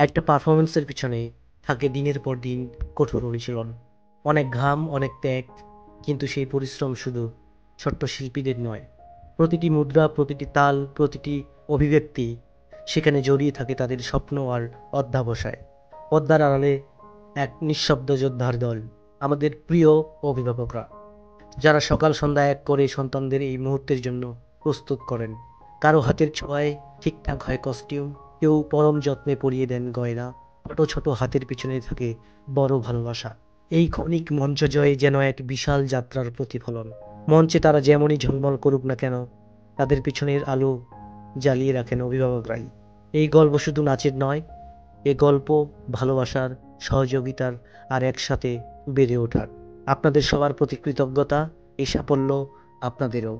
একটা পারফরমেন্সের পিছনে থাকে দিনের পর দিন কঠোর অনুশীলন, অনেক ঘাম, অনেক ত্যাগ। কিন্তু সেই পরিশ্রম শুধু ছোট্ট শিল্পীদের নয়, প্রতিটি মুদ্রা, প্রতিটি তাল, প্রতিটি অভিব্যক্তি সেখানে জড়িয়ে থাকে তাদের স্বপ্ন আর অধ্যবসায়। পদ্মার আড়ালে এক নিঃশব্দ যোদ্ধার দল, আমাদের প্রিয় অভিভাবকরা, যারা সকাল সন্ধ্যা এক করে সন্তানদের এই মুহূর্তের জন্য প্রস্তুত করেন। কারো হাতের ছোঁয়ায় ঠিকঠাক হয় কস্টিউম, কেউ পরম যত্নে পরিয়ে দেন গয়না। ছোট ছোট হাতের পিছনে থাকে বড় ভালোবাসা। এই ক্ষণিক মঞ্চ জয়ে যেন এক বিশাল যাত্রার প্রতিফলন। মঞ্চে তারা যেমনই ঝলমল করুক না কেন, তাদের পিছনের আলো জ্বালিয়ে রাখেন অভিভাবকরাই। এই গল্প শুধু নাচের নয়, এ গল্প ভালোবাসার, সহযোগিতার আর একসাথে বেড়ে ওঠার। আপনাদের সবার প্রতি কৃতজ্ঞতা। এই সাফল্য আপনাদেরও।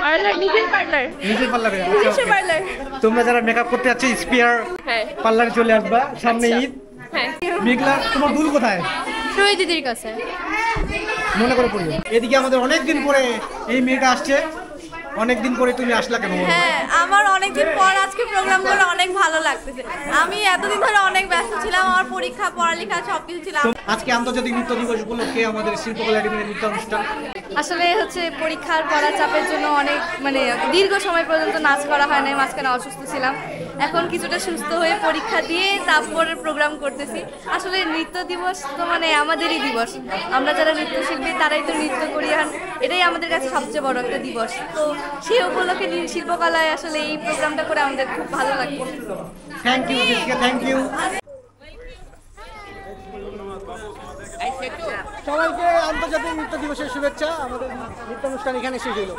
পার্লার, নিজের পার্লার, নিজের পার্লারে? নিজস্ব পার্লার। তোমরা যারা মেকআপ করতে যাচ্ছ স্পিয়ার হ্যাঁ পার্লারে চলে আসবা, সামনে ঈদ। হ্যাঁ, মেঘলা, তোমার ভুল কোথায়? সুই দিদির কাছে। মনে করে পড়িও। এদিকে আমাদের অনেকদিন পরে এই মেয়েটা আসছে, অনেকদিন পরে তুমি আসলা কেন? হ্যাঁ, আমার অনেকদিন পর আজকে প্রোগ্রাম করে অনেক ভালো লাগতেছে। আমি এতদিন ধরে অনেক ব্যস্ত ছিলাম, আমার পরীক্ষা, পড়ালেখা সবকিছু ছিল। আজকে আন্তর্জাতিক নৃত্য দিবস উপলক্ষে আমাদের শিল্পকলা একাডেমির নৃত্য অনুষ্ঠান। আসলে হচ্ছে পরীক্ষার পড়ার চাপের জন্য অনেক দীর্ঘ সময় পর্যন্ত নাচ করা হয় নাই, মাঝখানে অসুস্থ ছিলাম। এখন কিছুটা সুস্থ হয়ে পরীক্ষা দিয়ে তারপরে প্রোগ্রাম করতেছি। আসলে নৃত্য দিবস তো আমাদেরই দিবস, আমরা যারা নৃত্যশিল্পী তারাই তো নৃত্য করি, আর এটাই আমাদের কাছে সবচেয়ে বড় একটা দিবস। তো সেই উপলক্ষে শিল্পকলায় আসলে এই প্রোগ্রামটা করে আমাদের খুব ভালো লাগবে। Thank you, thank you. সবাইকে আন্তর্জাতিক নৃত্য দিবসের শুভেচ্ছা। আমাদের নৃত্য অনুষ্ঠান এখানে শেষ হলো।